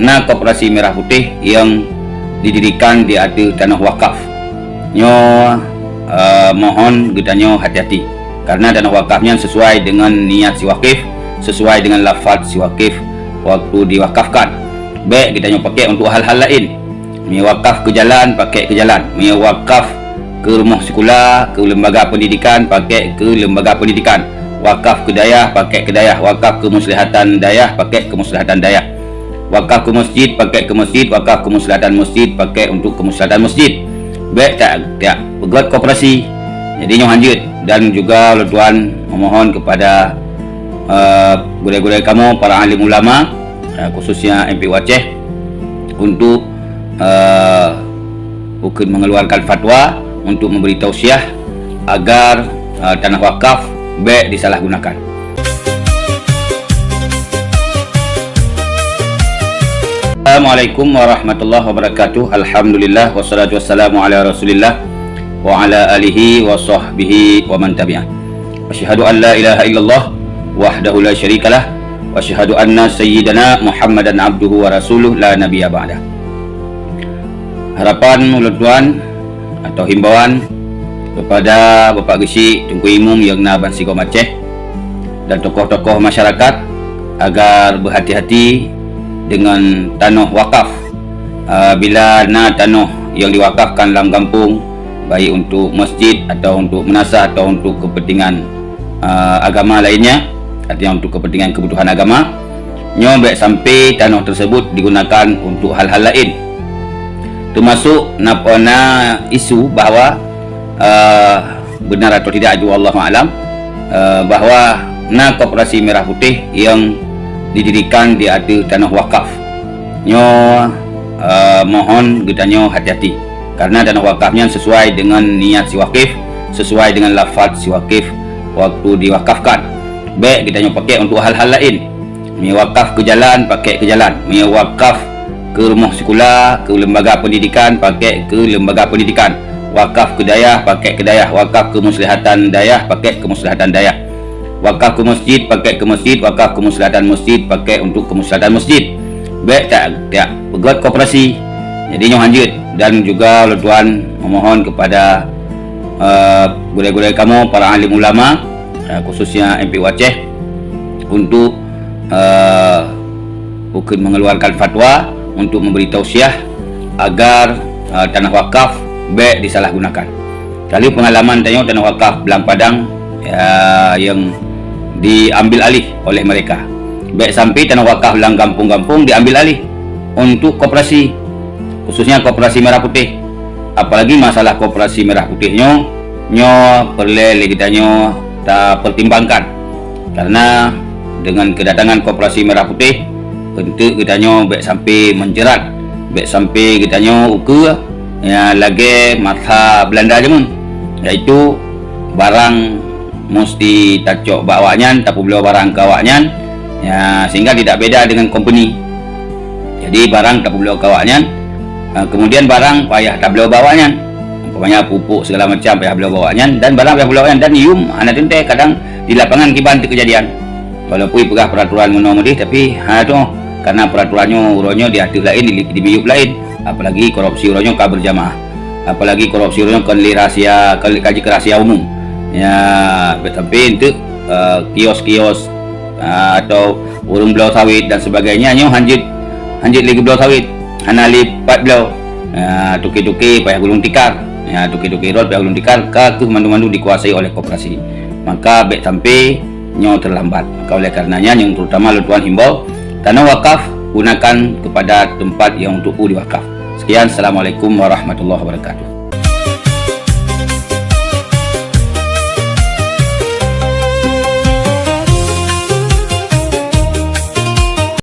na koperasi Merah Putih yang didirikan di ada tanah wakaf. Nyo mohon gedanyo hati-hati karena tanah wakafnya sesuai dengan niat si wakif, sesuai dengan lafaz si wakif waktu diwakafkan. Baik gedanyo pakai untuk hal-hal lain. Wakaf ke jalan pakai ke jalan, wakaf ke rumah sekolah, ke lembaga pendidikan pakai ke lembaga pendidikan, wakaf ke dayah pakai ke dayah, wakaf ke maslahatan dayah pakai ke maslahatan dayah, wakaf ke masjid pakai ke masjid, wakaf ke maslahatan masjid pakai untuk ke maslahatan masjid. Baik tak peguat koperasi. Jadi nyo hanjut dan juga tuan memohon kepada gulai-gulai kamu para alim ulama, khususnya MPU Aceh, untuk bukan mengeluarkan fatwa untuk memberi tausiah agar tanah wakaf baik disalahgunakan. Assalamualaikum warahmatullahi wabarakatuh. Alhamdulillah wassalatu wassalamu ala Rasulillah wa ala alihi wa sahbihi wa man tabi'ah. Asyhadu an la ilaha illallah wahdahu la syarikalah wa asyhadu anna sayyidana Muhammadan abduhu wa rasuluh la nabiyya ba'dah. Harapan tuan atau himbauan kepada Bapak Gesi Tunku Imum yang Naban Sigom Aceh dan tokoh-tokoh masyarakat agar berhati-hati dengan tanah wakaf. Bila tanah yang diwakafkan dalam kampung, baik untuk masjid atau untuk menasah atau untuk kepentingan agama lainnya, artinya untuk kepentingan kebutuhan agama, nyo baik sampai tanah tersebut digunakan untuk hal-hal lain, termasuk napona isu bahawa benar atau tidak itu Allahu a'lam, bahawa koperasi Merah Putih yang didirikan di ada tanah wakaf. Nyo mohon gedanyo hati-hati karena tanah wakafnya sesuai dengan niat si wakif, sesuai dengan lafaz si wakif waktu diwakafkan. Baik gedanyo pakai untuk hal-hal lain. Wakaf ke jalan pakai ke jalan, wakaf ke rumah sekolah, ke lembaga pendidikan pakai ke lembaga pendidikan, wakaf ke dayah pakai ke dayah, wakaf ke maslahatan dayah pakai ke maslahatan dayah, wakaf ke masjid pakai ke masjid, wakaf ke maslahatan masjid pakai untuk ke maslahatan masjid. Baik tak peguat koperasi. Jadi nyo hanjut dan juga tuan memohon kepada gulai-gulai kamu para alim ulama, khususnya MPU Aceh, untuk bukan mengeluarkan fatwa untuk memberi tausiah agar tanah wakaf baik disalahgunakan. Kali pengalaman tanya tanah wakaf Belang Padang yang diambil alih oleh mereka, baik sampai tanah wakaf dalam kampung-kampung diambil alih untuk koperasi, khususnya koperasi Merah Putih. Apalagi masalah koperasi Merah Putih nyo perlu kita tak pertimbangkan, karena dengan kedatangan koperasi Merah Putih untuk kita baik sampai menjerat, baik sampai kita ukur lagi mata Belanda je mun, iaitu barang mesti tacok bawanya tapi beliau barang kawaknya, sehingga tidak beda dengan company. Jadi barang tak beliau kawaknya, kemudian barang payah tak beliau bawanya, umpamanya pupuk segala macam payah beliau bawanya, dan barang payah beliau bawanya, dan ium anak tente kadang di lapangan kiban kejadian walaupun pegah peraturan menomor tapi tu karena peraturannya uronyo diatur lain, di miyup lain, apalagi korupsi uronyo kabar jamaah, apalagi korupsi uronyo kan rahasia, kaji rahasia umum. Tapi untuk kios-kios atau urung belau sawit dan sebagainya, nyo hanjut lagi belau sawit, hanali pat belau, tuki-tuki payah gulung tikar, tuki-tuki rod payah gulung tikar, ke mandu-mandu dikuasai oleh koperasi. Maka baik sampai nyo terlambat. Maka oleh karenanya yang terutama tuan himbau, tanah wakaf gunakan kepada tempat yang untuk diwakaf. Sekian, assalamualaikum warahmatullahi wabarakatuh.